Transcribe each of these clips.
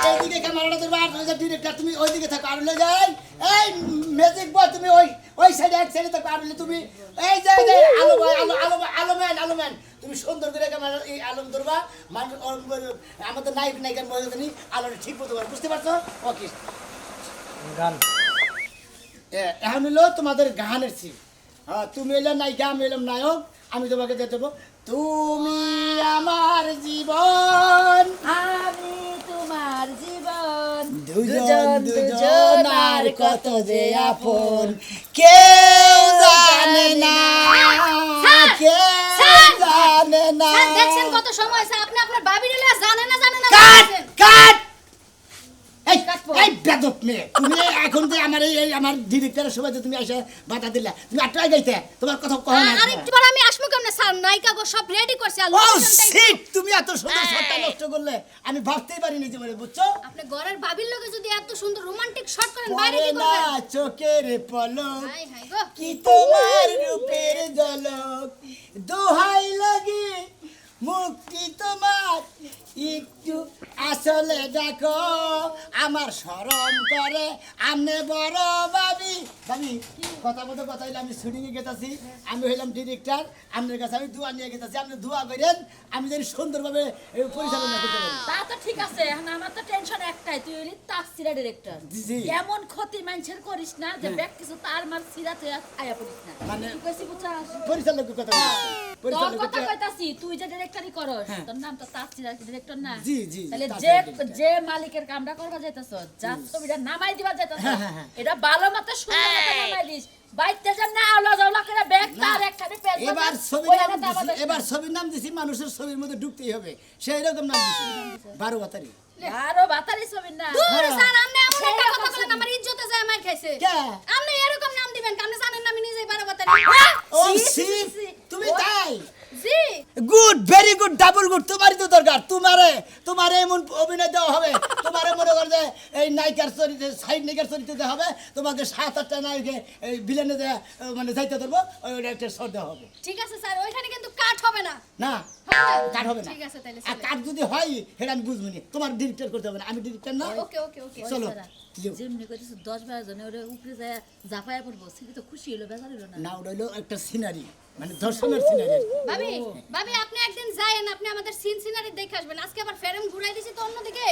এইদিকে ক্যামেরাটা ধরবা আর ডিরেক্টর তুমি ওইদিকে থাকো আর লয়ে যাই এই ম্যাজিক বয় তুমি ওই সাইডে এক সাইডে থাকো আর তুমি এই যে আলো ভাই আলো ম্যান তুমি সুন্দর করে ক্যামেরা এই আলম ধরবা মানুষ আমাদের নায়িকার মধ্যে আলোটা ঠিক মতো বুঝতে পারছো ওকে গান এখন হলো তোমাদের গানের সিন তুমি এলে নায়িকা আমি এলাম নায়ক আমি তোমাকে দিয়ে দেবো তুমি আমার জীবন আমি তোমার জীবন দুজন আর কত যে আপন কেউ জানে না দেখছেন কত সময় আছে আপনি আপনার ভাবি রে জানেন না কাট এই বেদব মেয়ে তুমি এখন যে আমার এই আমার ডিরেক্টরের সবাই তুমি এসে বাধা দিলা তুমি আটটাই গাইতে তোমার কথা কহ না আরে একটু পর আমি আসবো কেমনে স্যার নায়িকা গো সব রেডি করছি আর ও শিট তুমি এত সুন্দর শটটা নষ্ট করলে আমি ভাবতেই পারিনি যে মানে বুঝছো আপনি ঘরের ভাবির লগে যদি এত সুন্দর রোমান্টিক শট করেন বাইরে কি না করবেন চোখের পলক হাই হাই গো কি তোমার রূপের ঝলক দোহাই লাগে মুক্তি তোমার একটু আসলে দেখো আমার শরম করে আমনে বড় ভাবি কথা হইলে আমি শুটিংয়ে গেতাছি আমি হইলাম ডিরেক্টর আপনার কাছে আমি দোয়া নিয়ে গেতাছি আপনি দোয়া করেন আমি যেন সুন্দরভাবে পরিচালনা করতে পারি তা তো ঠিক আছে এখন আমার তো টেনশন একটাই তুই হলি তাসিরা ডিরেক্টর জি। এমন ক্ষতি মানুষের করিস না যে ব্যাগ কিছু তার মার সিরা তুই আয়া পড়িস না মানে কি কইছি বুঝছাস পরিচালকের কথা তোর কথা কইতাছি তুই যে ডিরেক্টরই করস তোর নাম তো তাসিরা ডিরেক্টর না জি তাহলে তাসিরা যে director। যে মালিকের কামটা করবা যাইতাছ যা ছবিটা নামাই দিবা যাইতাছ হ্যাঁ। এটা ভালো মতো সুন্দর মতো নামাই দিস বাইতে যেন না আওলা জাওলা করে ব্যাগ তার একখানে পেজ এবার ছবির নাম দিছি মানুষের ছবির মধ্যে ঢুকতেই হবে সেই রকম নাম দিছি 12 বাতারি আরো বাতারি ছবি না দূর স্যার আপনি এমন একটা কথা বলেন আমার ইজ্জতে যায় মার খাইছে কে? আপনি এরকম নাম দিবেন আপনি জানেন না আমি নিজেই বারো বাতারি ও সি তুমি তাই জি good very good double good তোমারই তো দরকার তোমারে এমন অভিনয় দেওয়া হবে তোমারে মনে কর যে এই নায়িকার চরিত্রে সাইড নায়িকার চরিত্রে দেওয়া হবে তোমাকে 7-8টা নায়িকে এই ভিলেনে দেওয়া মানে যাইতে ধরবো ওই একটা শট দেওয়া হবে ঠিক আছে স্যার ওইখানে কিন্তু কাট হবে না না কাট হবে না ঠিক আছে তাহলে আর কাট যদি হয় সেটা আমি বুঝবো না তোমার ডিরেক্টর করতে হবে না আমি ডিরেক্টর না ওকে ওকে ওকে চলো যেমনি কইছিস 10-12 জনে ওরে উপরে যায় জাফায়া পড়বো সে তো খুশি হলো বেজার হলো না না ওটা হলো একটা সিনারি মানে দর্শনের সিনারি ভাবি আপনি একদিন যায়েন আপনি আমাদের সিন সিনারি দেখে আসবেন আজকে আবার ফেরেম ঘুরাই দিছি তো অন্যদিকে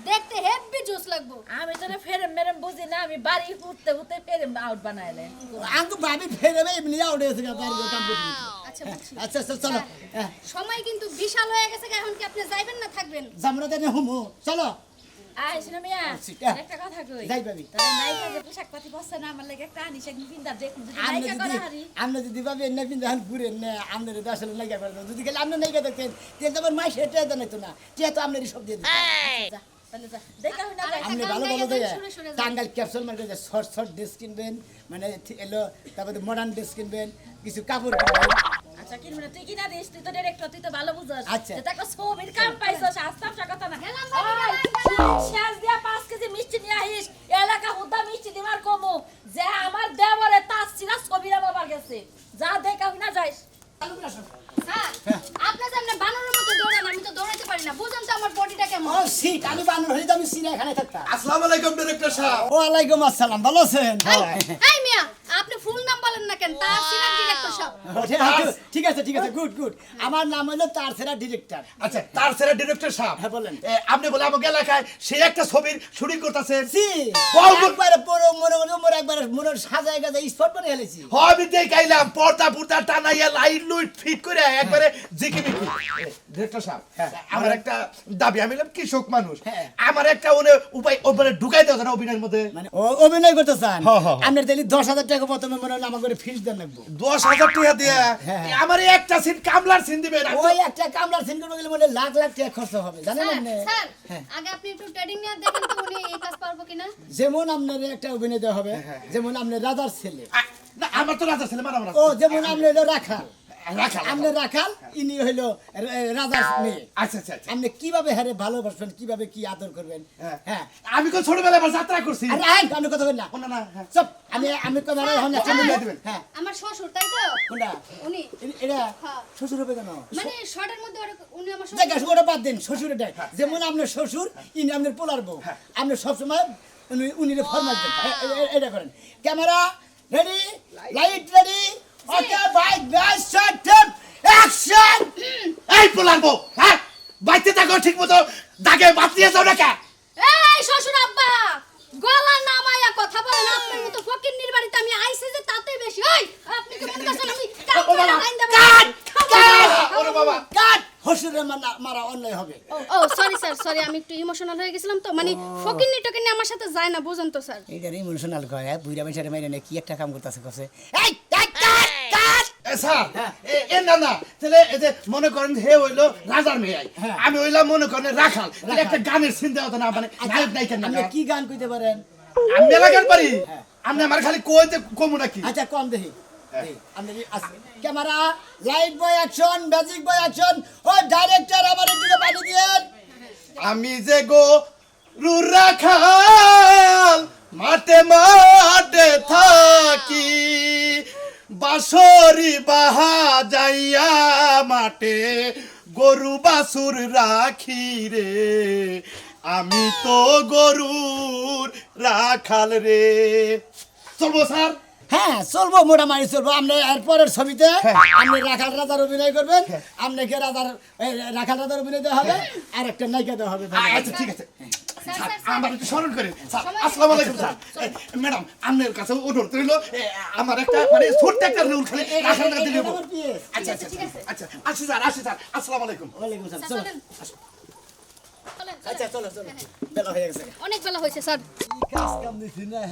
দেখতে হেভি জোস লাগবো আমি তো ফেরেম মেরেম বুঝি না আমি বাড়ি উঠতে উঠতে ফেরেম আউট বানাইলে আমি ভাবি ফেরে এমনি আউট হয়েছে বাড়ি কাম করতে আচ্ছা বুঝছি আচ্ছা চলো সময় কিন্তু বিশাল হয়ে গেছে এখন কি আপনি যাইবেন না থাকবেন জামরা দেনে হুমু চলো আয় শুনো মিয়া আচ্ছা, একটা কথা কই যাই ভাবি তাহলে নায়িকা যে পোশাক পাতি পছন্দ না আমার লাগে একটা আনিস একদিন পিন্দা দেখুন যদি নায়িকা করে হারি আমরা যদি ভাবি এনে কিন্তু এখন ঘুরে নে আপনার আসলে নাইকা করে যদি গেলে আপনি নাইকা দেখতেন তাহলে তো আমার মাই সেটা জানাইতো না টিয়া তো আপনারই সব দিয়ে দিত যা তাহলে যা দেখা হই না যাই আপনি গান ভালো গাইয়া ভালো যান, সুরে সুরে যান। টাঙ্গাল ক্যাপসুল মার্কেট শর্ট ড্রেস কিনবেন মানে এলো তারপরে মডার্ন ড্রেস কিনবেন কিছু কাপড় কিনবেন আচ্ছা কিনবি না তুই কিনা দিস তুই তো ডিরেক্টর তুই তো ভালো বুঝছস আচ্ছা। যে একটা ছবির কাম পাইছস আস্তাম কথা না গেলাম ভাবি, শেষ দিয়া 5 কেজি মিষ্টি নিয়ে আইস এলাকা হুদা মিষ্টি দিমার কমু যে আমার দেবরে তাসিরা ছবিরা বাবার গেছে যা দেখা হই না যাইস স্যার আপনি যে আপনি বানরের মতো দৌড়ান আমি তো দৌড়াইতে পারি না বুঝুন তো আমার বডিটা কেমন ও সিট আমি বানর হইলে তো আমি সিনে এখানে থাকতাম আসসালামু আলাইকুম ডিরেক্টর সাহেব। ওয়ালাইকুম আসসালাম ভালো আছেন এই মিয়া আপনি ফুল নাম বলেন না কেন তার সিনার ডিরেক্টর সাহেব ঠিক আছে গুড আমার নাম হলো তারসেরা ডিরেক্টর আচ্ছা তার সেরা ডিরেক্টর সাহেব হ্যাঁ, বলেন। আপনি বলে আমাকে এলাকায় সেই একটা ছবির শুটিং করতেছেন জি কলগুলো- একবারে পুরো মনে একবারে মনে সাজায় গাজায় স্পট বানিয়ে ফেলেছি আমি দেখাইলাম পর্দা পুর্দা টানাইয়া লাইট লুইট ফিট করে একবারে জিকিমিকি ডিরেক্টর সাহেব আমার একটা দাবি আমি হলাম কৃষক মানুষ হ্যাঁ। আমার একটা উপায় ওপরে ঢুকাই দেওয়া যায় না অভিনয়ের মধ্যে মানে অভিনয় করতে চান হ্যাঁ, হ্যাঁ। আপনার তাহলে 10,000 টাকা প্রথমে মনে হলো আমার করে ফিস দেন লাগবো 10,000 টাকা দিয়ে হ্যাঁ। আমার এই একটা সিন কামলার সিন দিবেন ওই একটা কামলার সিন করতে গেলে মনে লাখ টাকা খরচ হবে জানেন আপনি স্যার হ্যাঁ। আগে আপনি একটু ট্রেডিং নিয়ে দেখেন তো উনি এই কাজ পারবো কিনা যেমন আপনার একটা অভিনয় দেওয়া হবে হ্যাঁ, যেমন আপনার রাজার ছেলে না আমার তো রাজা ছেলে মারা মারা ও যেমন আপনি হলো রাখাল রাখাল। আপনি রাখাল, ইনি হইলো রাজার মেয়ে। আচ্ছা আচ্ছা আচ্ছা আপনি কিভাবে হারে ভালোবাসবেন, কিভাবে কি আদর করবেন? হ্যাঁ। হ্যাঁ। আমি তো ছোটবেলায় আবার যাত্রা করছি আরে আহেন, আপনি কথা বলেন না। না না হ্যাঁ। সব আমি ক্যামেরা হন না, সামনে দিয়ে দিবেন। হ্যাঁ। আমার শ্বশুর তাই তো কোনটা? উনি এটা হ্যাঁ। শ্বশুর হবে কেন? মানে শর্টের মধ্যে উনি আমার শ্বশুর দেখা ওটা বাদ দিন, শ্বশুরে ডাক। যেমন আপনার শ্বশুর, ইনি আপনার পোলার বউ। আপনি সবসময় উনিরে ফরমাস দেন। এটা করেন। ক্যামেরা রেডি, লাইট রেডি, ওকে ভাই, গাইস শট টেপ অ্যাকশন। এই পোলারবো হ্যাঁ বাইতে থাকো ঠিক মতো দাগে বাতিয়ে যাও না কে এই শ্বশুর আব্বা গলা নামায়া কথা বলেন। আপনার মতো ফকিন্নির বাড়িতে আমি আইছি যে তাতে বেশি। ওই আপনি কি মনে করছেন আমি ও বাবা, কাট কাট ওরে বাবা কাট। শ্বশুরে মারা অন্যায় হবে। ও সরি স্যার, সরি আমি একটু ইমোশনাল হয়ে গেছিলাম তো। মানে ফকিন্নি টকিন্নি আমার সাথে যায় না, বুঝেন তো স্যার। এইটা ইমোশনাল কয়, বুইরা বেচারে মাইরে না কি একটা কাম করতেছে কসে। এই কাট কাট কাট। স্যার এ না না তাহলে এই যে মনে করেন হে হইলো রাজার মেয়ে হ্যাঁ। আমি হইলাম মনে করেন রাখাল তাহলে একটা গানের চিন্তা হতো না মানে নায়ক নায়িকার আপনি নাম কি গান কইতে পারেন? আমি এলাকার পারি আপনি আমার খালি কইতে কমু নাকি আচ্ছা কম দেখি। ক্যামেরা লাইট বয় অ্যাকশন, ম্যাজিক বয় অ্যাকশন। ও ডাইরেক্টর আমার একটু পানি দিয়েন। আমি যে গো রাখাল মাঠে মাঠে থাকি বাঁশরি বাহা যাইয়া মাঠে গরু বাছুর রাখি রে আমি তো গরুর রাখাল রে চলবো স্যার হ্যাঁ চলবো, মোটামুটি চলবো। আপনি এরপরের ছবিতে আপনি রাখাল রাজার অভিনয় করবেন, আপনাকে রাখাল রাজার অভিনয় দেওয়া হবে, আর একটা নায়িকা দেওয়া হবে। আচ্ছা ঠিক আছে স্যার, স্যার, স্যার, স্যার। আমার একটু স্মরণ করেন স্যার সময় আসসালামু আলাইকুম স্যার ম্যাডাম আপনার কাছে অনুরোধ রইল আমার একটা মানে ছোট্ট একটা রুল খালি রাখাল রাজা দিলে আমার PS। আচ্ছা আচ্ছা ঠিক আছে। আচ্ছা আসি স্যার আসসালামু আলাইকুম ওয়ালাইকুম আসসালাম। স্যার, চলো। চলেন। চলেন, চলেন। আচ্ছা চলো চলো, বেলা হয়ে গেছে। অনেক বেলা হয়েছে স্যার।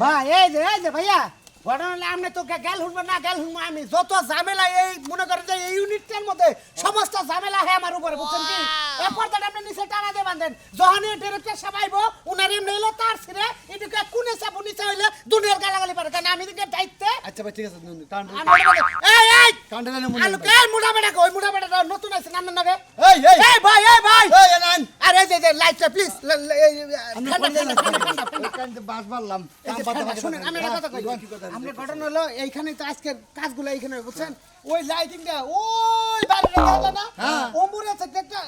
ভাই এই যে ভাইয়া ঘটনা হলে আপনি তো গেল হুনবো না গেল হুনবো আমি যত ঝামেলা এই মনে করেন যে এই ইউনিটটার মধ্যে সমস্ত ঝামেলা হয় আমার উপরে বুঝছেন কি এই পর্দাটা আপনি নিচে টানা দিয়ে বাঁধেন যখনই ডিরেক্টর সাবাইবো উনার এমনি হইলো তার ছিঁড়ে এটুকু কোনে চাপ নিচে হইলে দুনিয়ার গালাগালি পারে কারণ আমি দিকে দায়িত্বে আচ্ছা ভাই ঠিক আছে, কারণ এই এই কাউন্টারে আলু কে মুড়া বেটা কই মুড়া বেটা নতুন আছে নামের নাগে এই এই এই ভাই এই আনন আরে যে লাইটটা প্লিজ আমি কান্দে বাস মারলাম। শুনেন আমি একটা কথা কই আমরা ঘটনা হলো এইখানে তো আজকের কাজগুলো এইখানে বুঝছেন ওই লাইটিংটা ওই বাইরে গেল না ওমরে থেকে একটা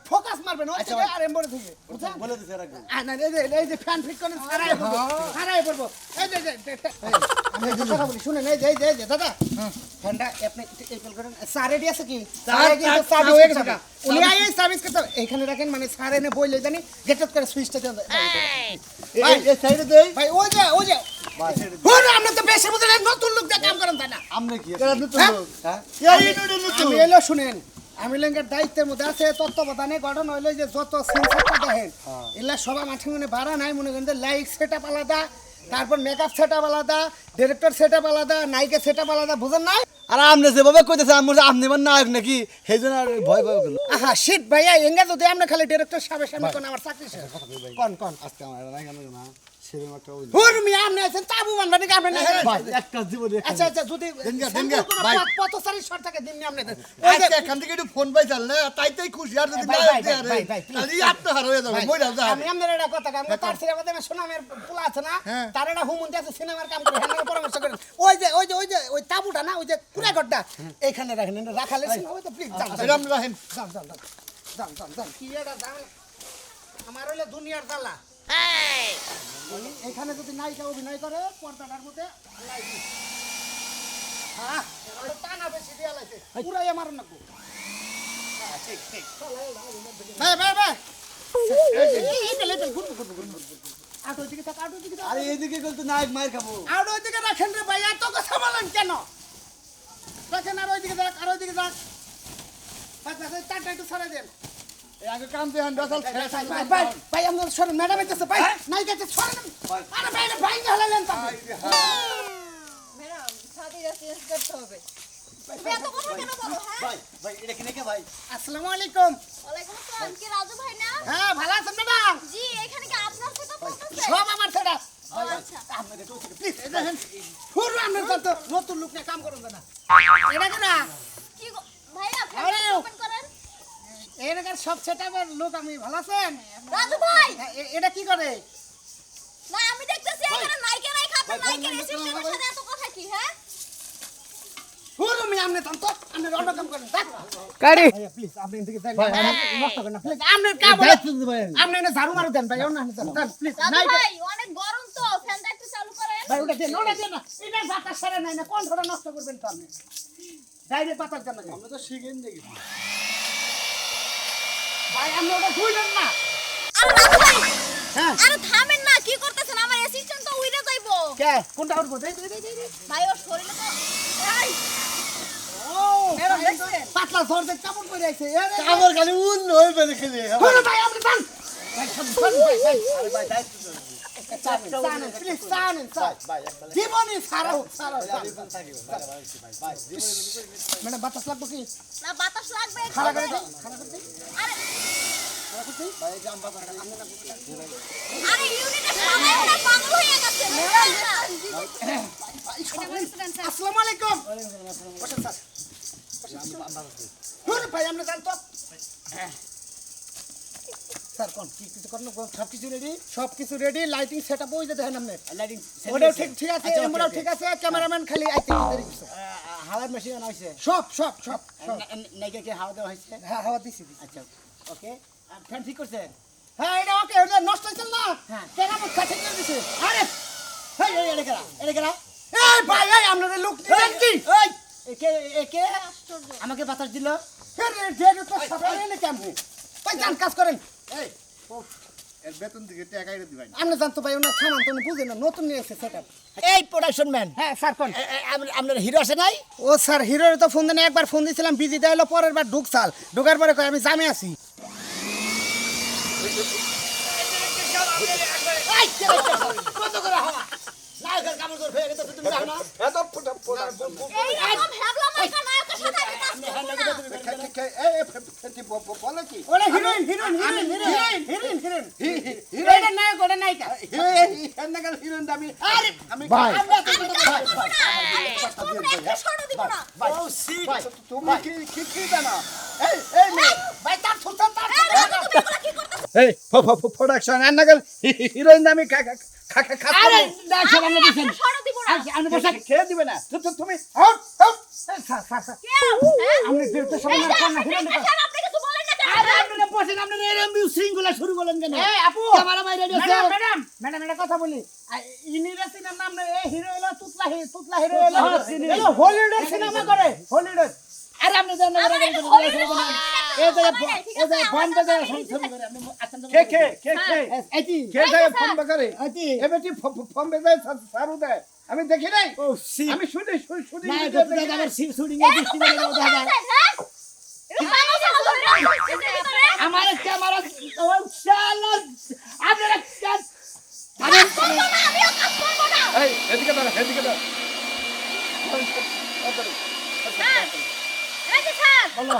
ফোকাস মারবেন ওই থেকে আর এমবরে থেকে বুঝছেন বলে দিছে রাখো। আর না এই যে ফ্যান ফিট করেন সারাই পড়বো এই যে আমি একটা কথা বলি শুনেন এই যে দাদা ফ্যানটা আপনি এই করেন স্যার রেডি আছে কি স্যার কিন্তু সার্ভিস হয়ে গেছে উনি এই সার্ভিস করতে এইখানে রাখেন মানে স্যার এনে বইলে জানি গেটআপ করে সুইচটা দেন এই সাইডে দেই ভাই ওই যে ওরে আমরা তো বেশি বুঝেন নতুন লোক দিয়ে কাম করেন তাই না আমরা কি করা নতুন হ্যাঁ? লোক? হ্যাঁ এই নতুন আমি এলো শুনেন আমি লেঙ্গের দায়িত্বের মধ্যে আছে তত্ত্বাবধানে গঠন হইলো যে যত সেন্সারটা দেখেন এগুলা সবাই মাঠে মনে ভাড়া নাই মনে করেন যে লাইট সেট আপ আলাদা তারপর মেকআপ সেট আপ আলাদা ডিরেক্টর সেট আপ আলাদা নায়িকা সেট আপ আলাদা বুঝেন নাই আর আপনি যেভাবে কইতেছে আমার আপনি মানে নায়ক নাকি সেইজন্য আর ভয় ভয় গেল। আহা শিট ভাইয়া এঙ্গা যদি আমরা খালি ডিরেক্টর সাহেবের সামনে কোন আমার চাকরি শেষ কোন আজকে আমার নায়ক না সেরকম একটা ওই হুর মি আমনে আছেন তাবু বানবানি আপনি না ভাই একটা জীবনে আচ্ছা যদি দেনগা, ভাই। পথচারী শর্ট থাকে দিন আপনি আজকে এখান থেকে একটু ফোন পাইছাল না তাই খুশি আর যদি ভাই, নায়ক ভাই, দেয় আরে, ভাই, ভাই, please, তাহলে আত্মহারা হয়ে যাবে মইরা যাবে। আমি আপনার একটা কথা আমি তার সিনেমা দেবে সোনামের পোলা আছে না হ্যাঁ। তার একটা হুমন্দি আছে সিনেমার কাম করে হ্যাঁ পরামর্শ করেন ওই তাবুটা না ওই যে কুড়াঘরটা এইখানে রাখেন রাখালে সিনেমা তো প্লিজ যান এরম রাখেন। যান কি এটা ঝামেলা আমার হইলে দুনিয়ার জ্বালা এখানে যদি নায়িকা অভিনয় করে পর্দাটার মধ্যে লাইট হ্যাঁ টানা বেশি দিয়া লাইছে পুরাই আমার না ভাই আটো দিকে থাক আরে এইদিকে গেল তো নায়ক মার খাবো। আর ওইদিকে রাখেন রে ভাই এত কথা বলেন কেন রাখেন আর ওইদিকে যাক চারটা একটু সরে দেন এই আগে কাম দিয়ে হান দশাল ভাই আমরা সরে ম্যাডাম এসেছে ভাই নাই যাচ্ছে সরে দেন আরে ভাই এটা ভাই হলালেন তো ম্যাডাম ছাদিরা চেঞ্জ করতে হবে তুমি এত কথা কেন বলো? হ্যাঁ ভাই ভাই এটা কিনে কে ভাই? আসসালামু আলাইকুম ওয়ালাইকুম আসসালাম। কি রাজু ভাই না? হ্যাঁ ভালো আছেন ম্যাডাম জি এখানে কি আপনার সেটআপ করতেছে? সব আমার ছেড়া ও আচ্ছা। আপনাদের তো প্লিজ দেখেন পুরো আমরা তো নতুন লোক নিয়ে কাম করুন না এটা কেন কি গো- সব সেটআপের লোক আমি ভালো আছেন রাজু ভাই এটা কি করে না আমি দেখতেছি এখানে নাইকেরাই খাবে নাইকের অ্যাসিস্ট্যান্টের সাথে এত কথা কি হ্যাঁ পুরো মি আমনে তন্ত আমনে অন্য কাম করেন দেখ কারি ভাই প্লিজ আপনি এদিকে দেন ভাই নষ্ট করেন না প্লিজ আমনে কাম আমনে না ঝাড়ু মারু দেন ভাই অন্য দেন প্লিজ রাজু নাই ভাই অনেক গরম তো ফ্যানটা একটু চালু করেন ভাই ওটা দেন ওটা দেন না এটা বাতাস সারা নাই না কোন ধরে নষ্ট করবেন তো আপনি ডাইরেক্ট বাতাস দেন না আমরা তো শিখেন দেখি ভাই আপনি ওটা ধুইলেন না আরে রাজু ভাই হ্যাঁ আরে থামেন না কি করতেছেন আমার অ্যাসিস্ট্যান্ট তো উইরে যাইবো কে কোনটা উঠবো দে ভাই ওর শরীরে তো এই ও এরা দেখছেন পাতলা ধরে কাপড় পরে আছে আমার খালি উন নই বেরে খেলি ধরো ভাই আপনি বান ভাই সব ভাই ভাই চানেন প্লিজ চানেন জীবনই সারাও মানে বাতাস লাগবো কি না বাতাস লাগবে খাড়া করে দে খাড়া করে দে আরে আরে ইউনিটে সবাই ওরা পাগল হয়ে গেছে আসসালামু আলাইকুম বসেন স্যার ধরো ভাই আপনি জান তো স্যার কোন কি কিছু করনো সব কিছু রেডি লাইটিং সেটআপ হয়ে যেতে হয় আপনি লাইটিং ওটাও ঠিক আছে এমরাও ঠিক আছে ক্যামেরাম্যান খালি আইতে দেরি কিছু হাওয়ার মেশিন আনা হইছে সব নাইকে কি হাওয়া দেওয়া হইছে হ্যাঁ হাওয়া দিছি আচ্ছা ওকে ফ্যান ঠিক করছে হ্যাঁ এটা ওকে এটা নষ্ট হইছে না হ্যাঁ। কেরামত কাছে দিয়ে দিছে আরে হেই এই এলাকা এই ভাই এই আপনাদের লোক নিলেন কি এই একে একে আমাকে বাতাস দিল আরে ডেড তো সাফাই এনে কেমনে ভাই যান কাজ করেন এই এর বেতন দিকে টাকাই দিবেন আপনি জানতো ভাই ওনার সামান তো বুঝেন না নতুন নিয়ে এসেছে সেটআপ এই প্রোডাকশন ম্যান হ্যাঁ স্যার কোন আপনার হিরো আছে নাই ও স্যার হিরোর তো ফোন দেন একবার ফোন দিয়েছিলাম বিজি দেয়লো পরের বার ঢুকসাল ঢোকার পরে কয় আমি জামে আছি কত করে হাওয়া নায়কের কামড় করে ফেলে গেছে তুমি জানো না এই রকম হ্যাবলা মাইকা নায়কের সাথে আমি কাজ করব না ওরে হিরোইন এটা নায়ক ওটা নায়িকা আরে ভাই আমরা তো তোমরা একটা শর্ট দিব না ও সিট ভাই তার সুলতান তার এই রাজু তুমি এগুলা কি করতেছ এই প্রোডাকশন এন্নাগল হিরোইন আমি আরে ডাকছে আমরা দিছেন শর্ট দিব না আমি বসে খেয়ে দিবে না তুমি স্যার কেউ হ্যাঁ আপনি দেখতে সবাই না কোন হিরোইন দেখেন আপনি কিছু বলেন না কেন আরে আপনারা বসেন আপনারা এরকম শৃঙ্খলা শুরু করলেন কেন এই আপু ক্যামেরা বাইরে আছে ম্যাডাম এটা কথা বলি ইনিরাসিনার নাম এই হিরো হলো তুতলা হিরো হলো হ্যাঁ, চিনি। হলো হলিউডের সিনেমা করে হলিউডের আরে আপনি জানেন না আমার এই এটা হলিউডের যে বন্ধ করে শুরু করে আপনি আছেন কে এটি কে যায় ফোন বাকারে এটি এবেটি ফোন বেজায় সারু দেয় আমি দেখি নাই ও সি আমি শুনি না এটা তো আবার শুটিং এর দৃষ্টি করে দেখা যায় আমার ক্যামেরা ও শালা আপনারা কাজ এই এদিকে দাঁড়া বলো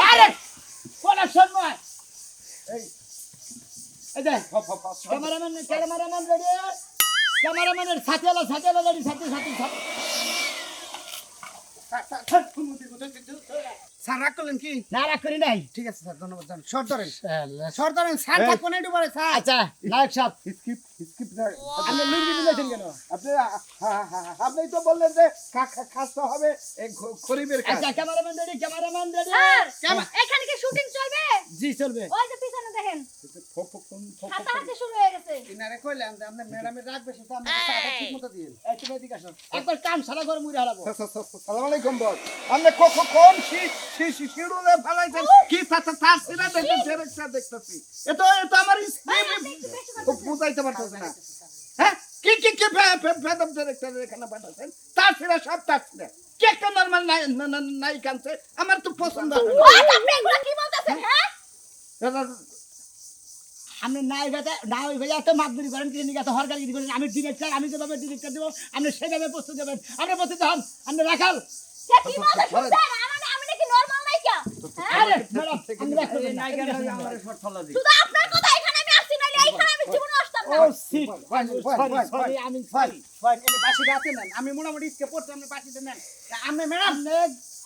আরে প্রোডাকশন নয় এই যে ক্যামেরাম্যান রেডি ক্যামেরাম্যানের সাথে রেডি সাথে স্যার রাগ করলেন কি না রাগ করি নাই ঠিক আছে স্যার ধন্যবাদ জান শর্ট ধরেন স্যার থাকবো না একটু পরে স্যার আচ্ছা নায়ক সাহেব স্কিপ আপনি লুঙ্গি দিয়েছেন কেন আপনি তো বললেন যে কাজটা হবে গরিবের কাজ আচ্ছা ক্যামেরাম্যান রেডি স্যার এখানে কি শুটিং চলবে জি চলবে ওই যে পিছনে দেখেন হাতাহাতি শুরু হয়ে গেছে ইনারে কইলেন যে আপনার ম্যাডামের রাগ বেশি তো আপনি টাকা ঠিক মতো দিন এই তুমি এদিকে আসো একবার কান সারা করে মুড়ে হারাবো সালাম আলাইকুম বস আপনি কোন শিরুলে ফেলাইছেন কি তার সিরা দেখতেছি এটা আমার বুঝাইতে পারতেছে না হ্যাঁ কি ফেদম ডিরেক্টর এখানে পাঠাচ্ছেন তার সিরা সব তার সিরা কে একটা নরমাল নাই কানছে আমার তো পছন্দ হয় ওই আপনি এগুলা কি বলতেছেন হ্যাঁ আপনি নায়ক ভাইয়া তো মাতবুরি করেন তিনি কাছে হরকারগিরি করেন আমি ডিরেক্টর আমি যেভাবে ডিরেক্টর দেবো আপনি সেভাবে প্রস্তুত দেবেন আপনি প্রস্তুত হন আপনি রাখাল সে কি বলতে শুনছেন আমি নাকি নরমাল নাইকা আরে ম্যাডাম আমি রাখবো না শুধু আপনার কথা এখানে আমি আসছি না এইখানে আমি জীবনে আসতাম না ও সিট সরি আমি সরি ফাইন এনে বাসি রাতে নেন আমি মোটামুটি ইসকে পড়তে আপনি বাসিতে নেন আপনি ম্যাডাম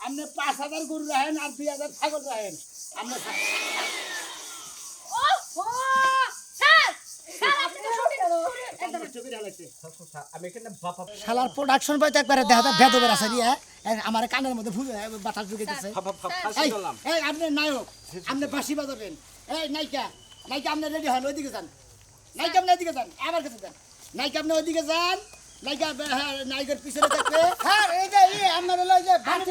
আপনি 5,000 গরু রাখেন আর 2,000 ছাগল রাখেন আমরা ওহো স্যার স্যার আপনি তো শালার প্রোডাকশন বইতে একবারে দেখা যায় ভেদবের আছে রিয়া আমার কানের মধ্যে ফুল বাতাস ঢুকেছে এই আপনি নায়ক আপনি বাঁশি বাজাবেন এই নায়িকা নায়িকা আপনি রেডি হন ওইদিকে যান নায়িকা আপনি ওইদিকে যান আমার কাছে যান নায়িকা আপনি ওইদিকে যান নায়িকা নায়কের পিছনে থাকবে হ্যাঁ এই যে আপনার হলো এই যে বাড়তি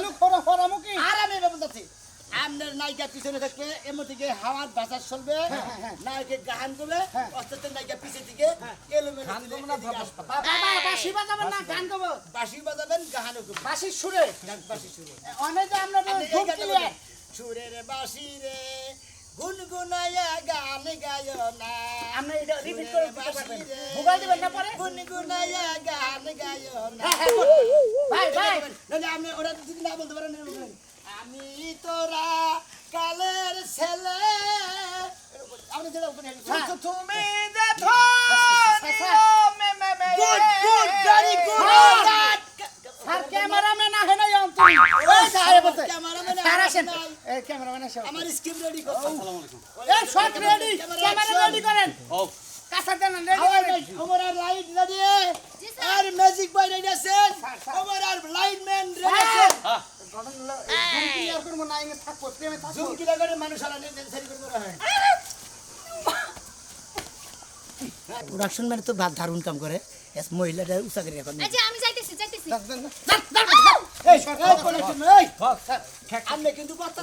লোক পরামুখী আর আমি বলতেছি আপনার নায়িকা পিছনে থাকবে এমন থেকে হাওয়ার বাতাস চলবে নায়কে গান করবে অস্ত্র নায়িকা পিছে থেকে এলোমেলো বাবা বাঁশি বাজাবেন না গান গাবো বাঁশি বাজাবেন গানও করবেন বাঁশির সুরে বাঁশি সুরে অনেক যে আমরা ধূপ ক্লিয়ার সুরের বাঁশি রে গুনগুনায়া গান গায় না আমরা এটা রিপিট করে দিতে বাঁশি পারবেন রে, ভোগাল দিবেন না পরে গুনগুনায়া গান গায় না ভাই ভাই নাহলে আপনি ওরা যদি না বলতে পারেন এরকম বলেন, আমি তোরা কালের ছেলে আপনি যেটা ওখানে তুমি যে ধনী good good very good sir cameraman আহে নাই অন্তরি ওই যায় বলতে ক্যামেরাম্যান স্যার আসেন এই ক্যামেরাম্যান আসেন আমার স্ক্রিপ্ট রেডি করো এই শট রেডি ক্যামেরা রেডি করেন কাঁচা দেন রেডি করেন আমার লাইট রেডি জি স্যার আর ম্যাজিক বয় রেডি আছেন আমার আর লাইটম্যান রেডি আছেন ঘটনা হলো এই ক্লিয়ার করব না ইনে থাকবো প্রেমে থাকবো ঝুমকি লাগারে মানুষ আলা নেসেসারি করব না হয় প্রোডাকশন মানে তো ভাত ধারুন কাম করে এস মহিলাটা উসা করে এখন এই যে আমি যাইতেছি এই সরকার প্রোডাকশন এই আপনি কিন্তু কথা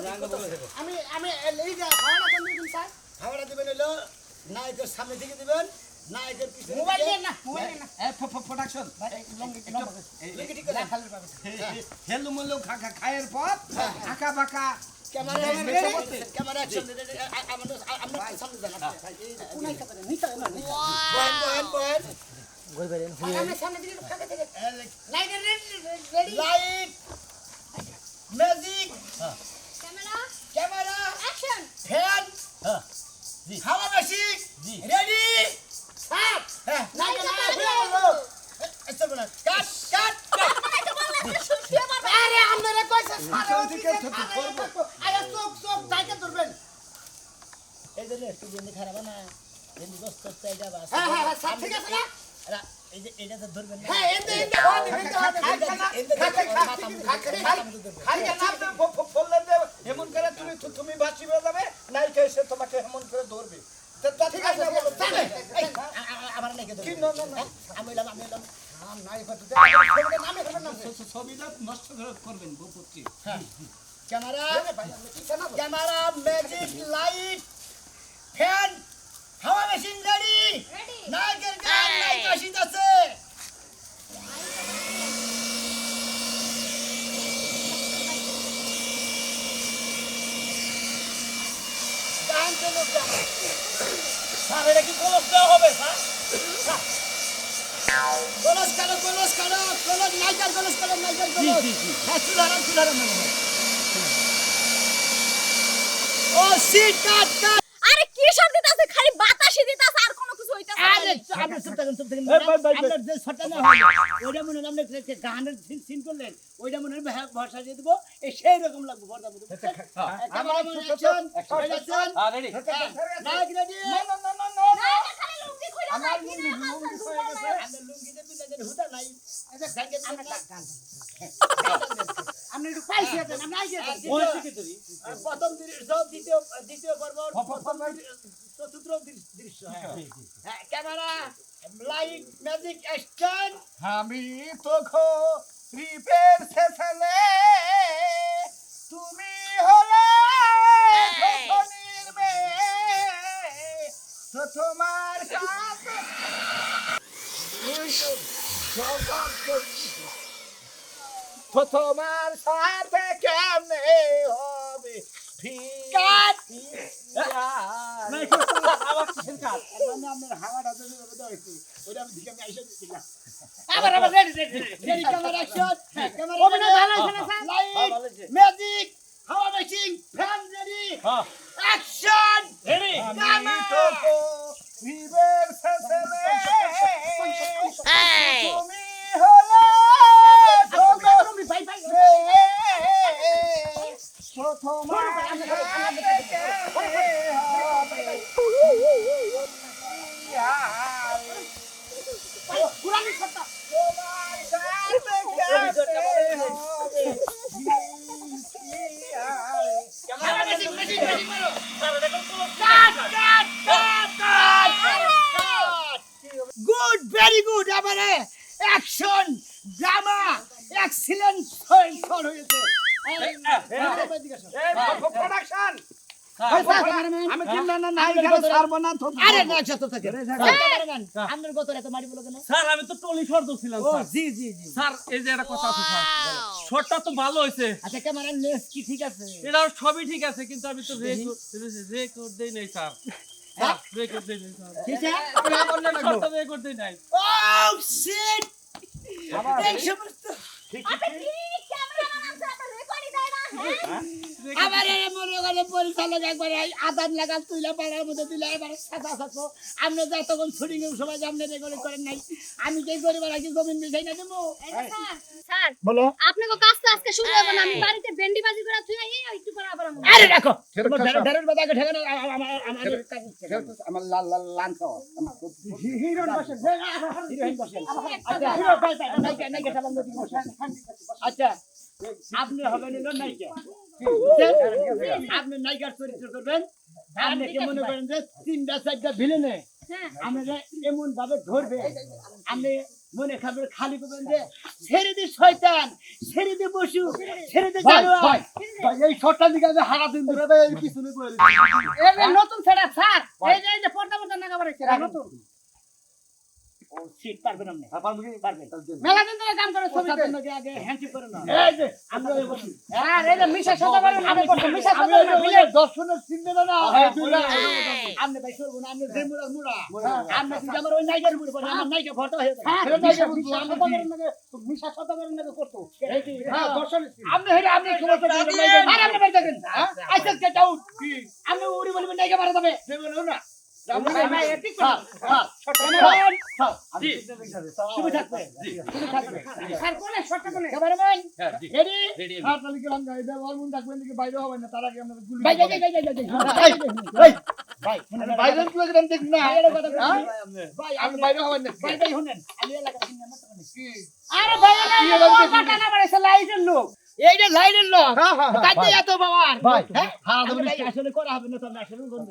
আমি আমি এই যে ভাড়া কোন দিন স্যার হাওড়া দিবেন হলো নায়কের সামনে থেকে দিবেন নায়কের পিছনে মোবাইল দেন না মোবাইল দেন না প্রোডাকশন লঙ্গি লিখে ঠিক করে খালি পাবে হেলু মলু খায়ের পর আঁকা বাঁকা ক্যামেরা ক্যামেরা অ্যাকশন আমাদের আমরা সামনে যান কোনাই কাপড় নিতে না বহেন বহেন আমরা সামনে দিকে ফাঁকা থেকে light ready light magic camera camera action fan হাওয়া মেশিন রেডি স্যার হ্যাঁ লাইট চলবে না কাট কাট আরে আপনারা কইছে স্যার ওদিকে আরে চোখ চোখ তাকে ধরবেন এই যে একটু জেনে খারাপ না এমনি দস্ত চাইটা বাস হ্যাঁ হ্যাঁ স্যার ঠিক আছে না এই যে এটা তো ধরবেন না হ্যাঁ এন্ড খাই না বললেন যে এমন করে তুমি বাঁচি যাবে নায়িকা এসে তোমাকে এমন করে ধরবে ঠিক আছে বলো আমার নাকি কি না না না আমি এলাম নাই কত নামে হবে না ছবিটা নষ্ট করবেন বউপত্রী camera camera magic light fan হাওয়া মেশিন রেডি রেডি নায়কের গান নায়িকা আসিতেছে গান চলো গান স্যার এটা কি কলস দেওয়া হবে স্যার কলস কালো নায়িকার কলস হ্যাঁ চুলারাম ও সিট কাট কাট আরে কি সব দিতাছে খালি বাতাসই দিতাছে আর কোনো কিছু হইতাছে না। আরে আপনি চুপ থাকুন আপনার যে শটটা না ওইটা মনে হয় আপনি গানের সিন করলেন ওইটা মনে হয় ভরসা দিয়ে দেবো এই সেই রকম লাগবে ভরসা দেবো ক্যামেরাম্যান অ্যাকশন রেডি নায়ক রেডি না, এটা খালি লুঙ্গি খুইলা যায় কি না আমরা লুঙ্গিতে পিলাদের হুদা নাই আপনি একটু পাইছে দেন আমরা আইছে প্রথম দ্বিতীয় পর্ব চতুর্থ দৃশ্য হ্যাঁ ক্যামেরা লাইট ম্যাজিক অ্যাকশন আমি তো রিপের ছেলে তুমি হলে ধনির মেয়ে তো তোমার কাছে তো তোমার সাথে কেমনে হবে কাট আপনার হাওয়াটা যদি ওইটা আমি দিকে আমি আইসা দিলাম আবার ready ready camera action camera অভিনয় ভালো হয়েছে না স্যার লাইট ম্যাজিক হাওয়া মেশিন ফ্যান রেডি অ্যাকশন আমি তো রিপের ছেলে তুমি হলে ভাই ভাই মেয়ে তোমার পুরানি সত্তা গুড ভেরি গুড এবারে অ্যাকশন ড্রামা এক্সিলেন্ট শট হয়েছে প্রোডাকশন আমি হ্যাঁ? চিন্তা না নাই গেলে ছাড়বো না তো আরে না সাথে থাকে ক্যামেরাম্যান আপনার গতরে এত মারি বলো কেন স্যার আমি তো টলি শর্ট ছিলাম ও স্যার জি জি জি স্যার এই যে একটা কথা আছে স্যার শর্টটা তো ভালো হয়েছে আচ্ছা ক্যামেরার লেন্স কি ঠিক আছে এটা সবই ঠিক আছে কিন্তু আমি তো রেকর্ড দেই নাই স্যার স্যার রেকর্ড দেই নাই স্যার ঠিক আছে শর্টটা রেকর্ড দেই নাই ও শিট এই সমস্ত আপনি কি ক্যামেরাম্যান আছে আপনি রেকর্ডই দেয় না হ্যাঁ আবার এর মনে করে পরিচালক একবার আদান লাগা তুইলা পাড়ার মধ্যে দিলে এবার সাদা সাদা আপনি যা তখন শুটিং এর সময় আপনি রেকর্ড করেন নাই আমি যে গরিবার আগে জমিন বেচাই না দেবো এই যে স্যার স্যার বলো আপনাকে কাজটা আজকে শুরু হবে না আমি বাড়িতে ভেন্ডি বাজি করে তুই এই একটু পরে আবার আমি আরে রাখো ঢেরের বাজাকে ঠেকানো আমার আমার লাল লাল লাল খাওয়া হিরোইন বসেন হিরোইন বসেন আচ্ছা হিরো ভাই ভাই নাইকা নাইকা চালান দিতে বসেন আচ্ছা আপনি হবেন হলো নায়িকা আপনি নায়িকার চরিত্র করবেন আপনি কি মনে করেন যে তিনটা চারটা ভিলেনে হ্যাঁ আমরা এমন ভাবে ধরবে আপনি মনে খাবেন খালি করবেন যে ছেড়ে দে শয়তান ছেড়ে দে পশু ছেড়ে দে জানোয়ার এই শর্টটা দিকে আমি হারা দিন ধরে এই পিছনে বলে এই যে নতুন ছেড়া স্যার এই যে পর্দা পর্দা নাগা বাড়াইছে নতুন ও সিট পারবেন আপনি পারবেন মেলা দিন ধরে কাম করে ছবি ছবিতে নাকি আগে হ্যান্ডশেক করেন না এই যে আমরা ওই বসি আর এই যে মিশা সাদা বাড়ি নামে করতে মিশা সাদা বাড়ি মিলে দর্শনের চিনবে না হ্যাঁ, আপনি ভাই সরব না আপনি যে মুড়া আপনি যদি আমার ওই নাইকার মুড়ি পড়ে আমার নাইকা ফটো হয়ে যাবে হ্যাঁ, সেটা নাইকা বুঝবো মিশা আমরা সাদা কি বাড়ি নাকি মিশা সাদা বাড়ি নাকি করতো হ্যাঁ দর্শন আপনি হেরে আপনি সমস্ত আর আপনি বের দেখেন আইসা গেট আউট আপনি উড়ি বলবেন নাইকা মারা যাবে দেবেন না আমরা এটি করি জি শুরু থাকবে শুরু থাকবে স্যার কোনে শর্টটা কোনে ক্যামেরাম্যান হ্যাঁ জি রেডি রেডি হাত তালি গেলাম গাই দেব আর মন থাকবেন দিকে বাইরে হবে না তার আগে আমরা গুলি ভাই ভাই ভাই ভাই ভাই বাইরে কি লাগেন দেখ না ভাই আমি বাইরে হবে না ভাই ভাই শুনেন আমি এলাকা চিনি না কি আরে ভাই পাটা না বাড়াইছে লাইটের লোক এইটা লাইনের লোক হ্যাঁ, হ্যাঁ, হ্যাঁ, কাজে এত বাবার ভাই, হ্যাঁ হ্যাঁ, আমি ভাই আসলে করা হবে না তো আমরা আসলে করব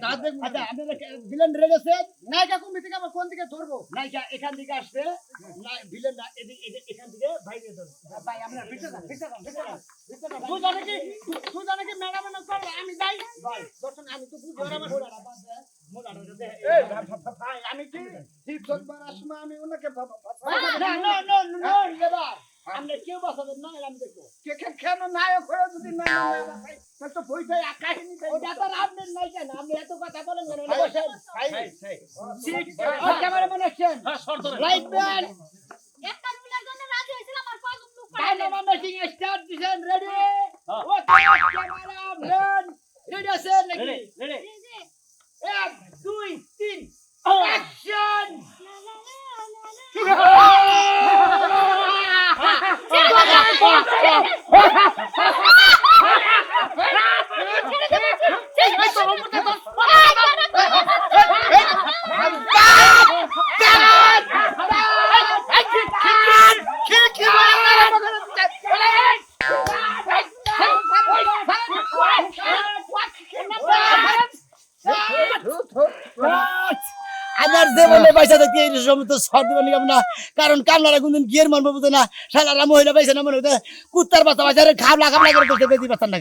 আচ্ছা আপনারা ভিলেন রেগে গেছেন নায়িকা কোন থেকে আবার কোন দিকে ধরবো নায়িকা এখান থেকে আসবে না ভিলেন না এদিকে এখান থেকে বাইরে ধরবে ভাই আমরা ভিতরে তুই জানে কি ম্যাডাম না করবে আমি যাই ভাই দর্শন আমি তো বুঝি ওরা আমার মোড়া বাদ দে মোড়া দে এই ভাই আমি কি ঠিক করার সময় আমি ওনাকে না না না না এবার আমরা কেউ বাঁচাবেন না আমি দেখবো কেন নায়ক হয়ে যদি না ভাই তো বইটাই কাহিনী ওটা তো আপনার নায়িকা না আপনি এত কথা বলেন কেন বসেন সিট ক্যামেরাম্যান অ্যাকশন হ্যাঁ শর্ট ধরে লাইট ম্যান একটা রুলের জন্য রাজি হয়েছিলাম আর কয়জন লোক ডায়নামো মেকিং স্টার্ট দিছেন রেডি হ্যাঁ। ওকে ক্যামেরাম্যান রেডি আছেন নাকি রেডি রেডি এই যে 1 2 3 অ্যাকশন আমার জীবনে পয়সা দেখতে এই সমস্ত শর্ট দিবেন না কারণ কামলারা কোনদিন গিয়ার মারবো বুঝে না শালারা মহিলা পয়সা না মনে হতে কুত্তার বাচ্চা বাচ্চা খাবলা খাবলা করে বেশি বাচ্চা না